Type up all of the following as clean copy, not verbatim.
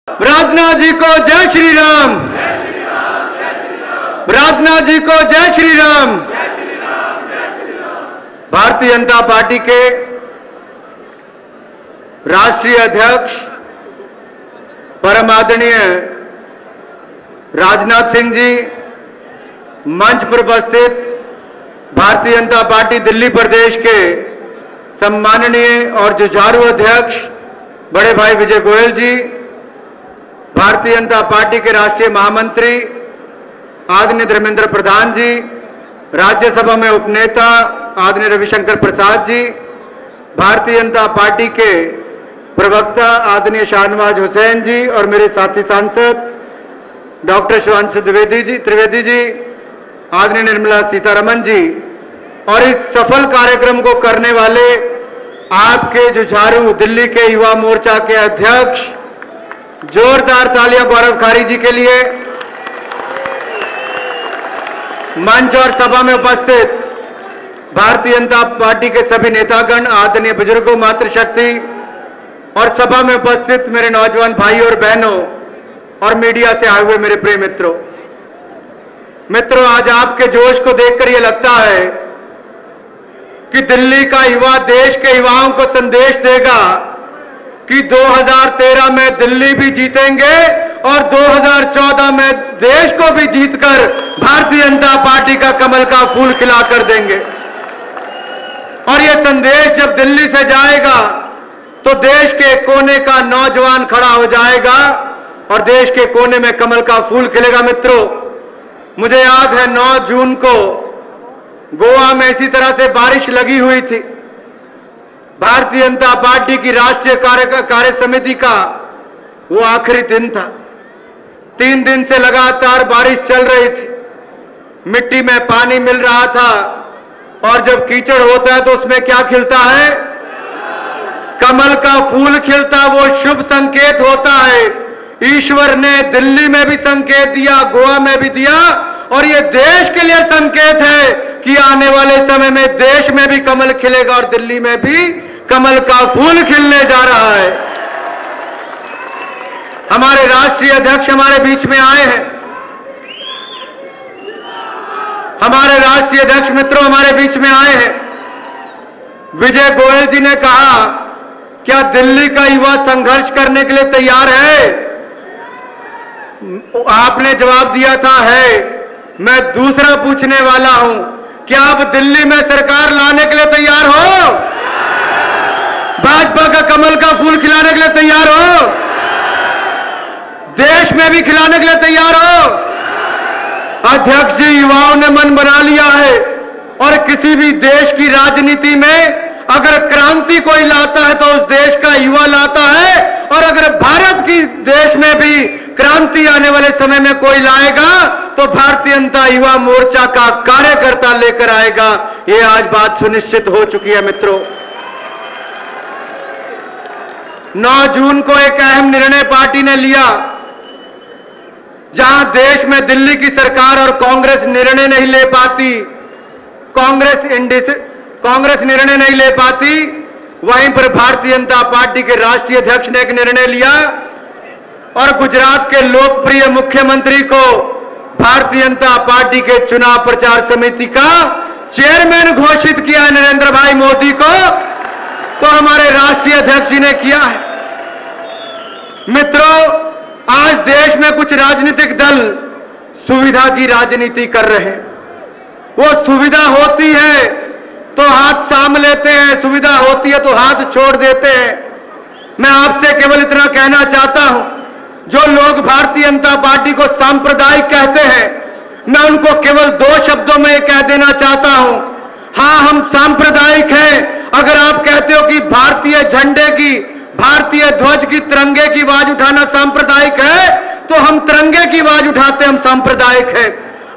राजनाथ जी को जय श्री राम। राजनाथ जी को जय श्री राम। भारतीय जनता पार्टी के राष्ट्रीय अध्यक्ष परम आदरणीय राजनाथ सिंह जी, मंच पर उपस्थित भारतीय जनता पार्टी दिल्ली प्रदेश के सम्माननीय और जुझारू अध्यक्ष बड़े भाई विजय गोयल जी, भारतीय जनता पार्टी के राष्ट्रीय महामंत्री आदरणीय धर्मेंद्र प्रधान जी, राज्यसभा में उपनेता आदरणीय रविशंकर प्रसाद जी, भारतीय जनता पार्टी के प्रवक्ता आदरणीय शाहनवाज हुसैन जी और मेरे साथी सांसद डॉक्टर शिवांशु त्रिवेदी जी, आदरणीय निर्मला सीतारमण जी और इस सफल कार्यक्रम को करने वाले आपके जुझारू दिल्ली के युवा मोर्चा के अध्यक्ष, जोरदार तालियां गौरव खारी जी के लिए। मंच और सभा में उपस्थित भारतीय जनता पार्टी के सभी नेतागण, आदरणीय बुजुर्गों, मातृशक्ति और सभा में उपस्थित मेरे नौजवान भाई और बहनों और मीडिया से आए हुए मेरे प्रिय मित्रों, आज आपके जोश को देखकर यह लगता है कि दिल्ली का युवा देश के युवाओं को संदेश देगा कि 2013 में दिल्ली भी जीतेंगे और 2014 में देश को भी जीतकर भारतीय जनता पार्टी का कमल का फूल खिला कर देंगे। और यह संदेश जब दिल्ली से जाएगा तो देश के कोने का नौजवान खड़ा हो जाएगा और देश के कोने में कमल का फूल खिलेगा। मित्रों, मुझे याद है 9 जून को गोवा में इसी तरह से बारिश लगी हुई थी। भारतीय जनता पार्टी की राष्ट्रीय कार्य समिति का वो आखिरी दिन था। 3 दिन से लगातार बारिश चल रही थी, मिट्टी में पानी मिल रहा था और जब कीचड़ होता है तो उसमें क्या खिलता है? कमल का फूल खिलता, वो शुभ संकेत होता है। ईश्वर ने दिल्ली में भी संकेत दिया, गोवा में भी दिया और ये देश के लिए संकेत है कि आने वाले समय में देश में भी कमल खिलेगा और दिल्ली में भी कमल का फूल खिलने जा रहा है। हमारे राष्ट्रीय अध्यक्ष हमारे बीच में आए हैं। हमारे राष्ट्रीय अध्यक्ष मित्रों हमारे बीच में आए हैं। विजय गोयल जी ने कहा, क्या दिल्ली का युवा संघर्ष करने के लिए तैयार है? आपने जवाब दिया था है। मैं दूसरा पूछने वाला हूं, क्या आप दिल्ली में सरकार लाने के लिए तैयार हो? भाजपा का कमल का फूल खिलाने के लिए तैयार हो? देश में भी खिलाने के लिए तैयार हो? अध्यक्ष जी, युवाओं ने मन बना लिया है और किसी भी देश की राजनीति में अगर क्रांति कोई लाता है तो उस देश का युवा लाता है और अगर भारत की देश में भी क्रांति आने वाले समय में कोई लाएगा तो भारतीय जनता युवा मोर्चा का कार्यकर्ता लेकर आएगा। यह आज बात सुनिश्चित हो चुकी है। मित्रों, 9 जून को एक अहम निर्णय पार्टी ने लिया, जहां देश में दिल्ली की सरकार और कांग्रेस निर्णय नहीं ले पाती, कांग्रेस निर्णय नहीं ले पाती, वहीं पर भारतीय जनता पार्टी के राष्ट्रीय अध्यक्ष ने एक निर्णय लिया और गुजरात के लोकप्रिय मुख्यमंत्री को भारतीय जनता पार्टी के चुनाव प्रचार समिति का चेयरमैन घोषित किया है। नरेंद्र भाई मोदी को तो हमारे राष्ट्रीय अध्यक्ष जी ने किया है। मित्रों, आज देश में कुछ राजनीतिक दल सुविधा की राजनीति कर रहे हैं। वो सुविधा होती है तो हाथ थाम लेते हैं, सुविधा होती है तो हाथ छोड़ देते हैं। मैं आपसे केवल इतना कहना चाहता हूं, जो लोग भारतीय जनता पार्टी को सांप्रदायिक कहते हैं, मैं उनको केवल 2 शब्दों में कह देना चाहता हूं, हां, हम सांप्रदायिक हैं। अगर आप कहते हो कि भारतीय झंडे की, भारतीय ध्वज की, तिरंगे की आवाज उठाना सांप्रदायिक है तो हम तिरंगे की आवाज उठाते हैं, हम सांप्रदायिक हैं।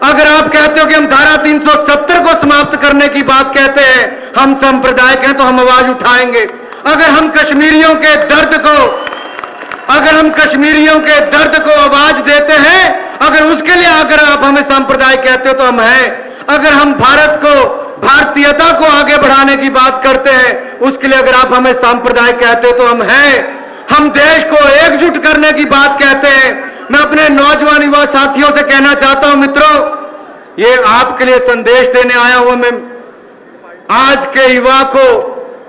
अगर आप कहते हो कि हम धारा 370 को समाप्त करने की बात कहते हैं, हम सांप्रदायिक हैं, तो हम आवाज उठाएंगे। अगर हम कश्मीरियों के दर्द को आवाज देते हैं, अगर उसके लिए अगर आप हमें सांप्रदायिक कहते हो तो हम हैं। अगर हम भारत को, भारतीयता को आगे बढ़ाने की बात करते हैं, उसके लिए अगर आप हमें सांप्रदायिक कहते हो तो हम हैं। हम देश को एकजुट करने की बात कहते हैं। मैं अपने नौजवान युवा साथियों से कहना चाहता हूं, मित्रों, ये आपके लिए संदेश देने आया हूं मैं। आज के युवा को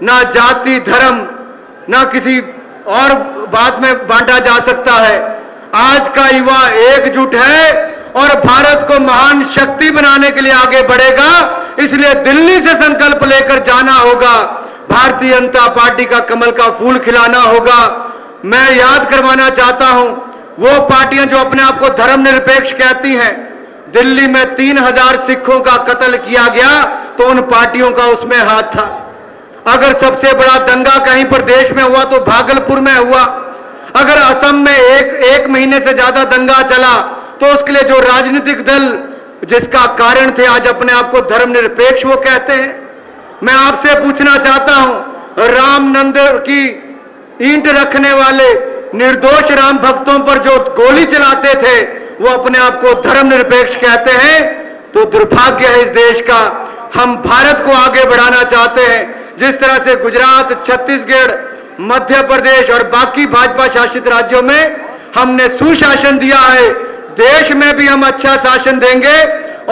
ना जाति धर्म ना किसी और बात में बांटा जा सकता है। आज का युवा एकजुट है और भारत को महान शक्ति बनाने के लिए आगे बढ़ेगा। इसलिए दिल्ली से संकल्प लेकर जाना होगा, भारतीय जनता पार्टी का कमल का फूल खिलाना होगा। मैं याद करवाना चाहता हूं, वो पार्टियां जो अपने आप को धर्मनिरपेक्ष कहती हैं, दिल्ली में 3000 सिखों का कत्ल किया गया तो उन पार्टियों का उसमें हाथ था। अगर सबसे बड़ा दंगा कहीं पर देश में हुआ तो भागलपुर में हुआ। अगर असम में एक महीने से ज्यादा दंगा चला तो उसके लिए जो राजनीतिक दल जिसका कारण थे आज अपने आप को धर्मनिरपेक्ष वो कहते हैं। मैं आपसे पूछना चाहता हूं, राम मंदिर की ईंट रखने वाले निर्दोष राम भक्तों पर जो गोली चलाते थे वो अपने आप को धर्मनिरपेक्ष कहते हैं। तो दुर्भाग्य है इस देश का। हम भारत को आगे बढ़ाना चाहते हैं। जिस तरह से गुजरात, छत्तीसगढ़, मध्य प्रदेश और बाकी भाजपा शासित राज्यों में हमने सुशासन दिया है, देश में भी हम अच्छा शासन देंगे।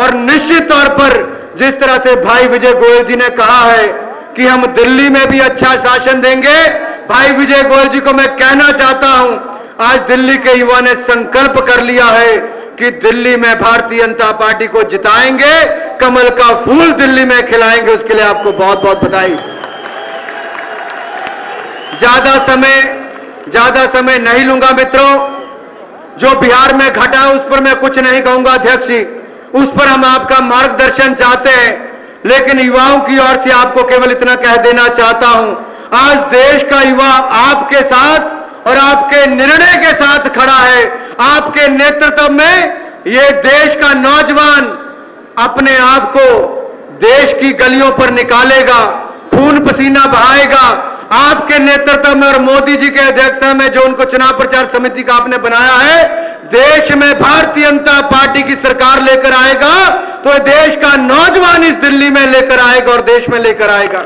और निश्चित तौर पर जिस तरह से भाई विजय गोयल जी ने कहा है कि हम दिल्ली में भी अच्छा शासन देंगे, भाई विजय गोयल जी को मैं कहना चाहता हूं, आज दिल्ली के युवा ने संकल्प कर लिया है कि दिल्ली में भारतीय जनता पार्टी को जिताएंगे, कमल का फूल दिल्ली में खिलाएंगे। उसके लिए आपको बहुत बहुत बधाई। ज्यादा समय नहीं लूंगा मित्रों। जो बिहार में घटा उस पर मैं कुछ नहीं कहूंगा अध्यक्ष जी, उस पर हम आपका मार्गदर्शन चाहते हैं। लेकिन युवाओं की ओर से आपको केवल इतना कह देना चाहता हूं, आज देश का युवा आपके साथ और आपके निर्णय के साथ खड़ा है। आपके नेतृत्व में ये देश का नौजवान अपने आप को देश की गलियों पर निकालेगा, खून पसीना बहाएगा। आपके नेतृत्व में और मोदी जी के अध्यक्षता में जो उनको चुनाव प्रचार समिति का आपने बनाया है, देश में भारतीय जनता पार्टी की सरकार लेकर आएगा तो देश का नौजवान इस दिल्ली में लेकर आएगा और देश में लेकर आएगा।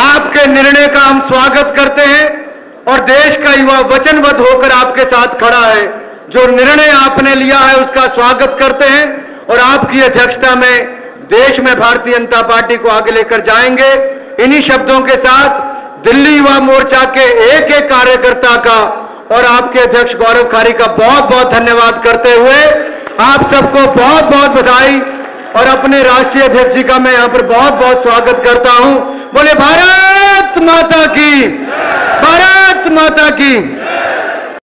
आपके निर्णय का हम स्वागत करते हैं और देश का युवा वचनबद्ध होकर आपके साथ खड़ा है। जो निर्णय आपने लिया है उसका स्वागत करते हैं और आपकी अध्यक्षता में देश में भारतीय जनता पार्टी को आगे लेकर जाएंगे। इन्हीं शब्दों के साथ दिल्ली युवा मोर्चा के एक एक कार्यकर्ता का और आपके अध्यक्ष गौरव खारी का बहुत बहुत धन्यवाद करते हुए आप सबको बहुत बहुत बधाई और अपने राष्ट्रीय अध्यक्ष जी का मैं यहां पर बहुत बहुत स्वागत करता हूं। बोले भारत माता की, भारत माता की।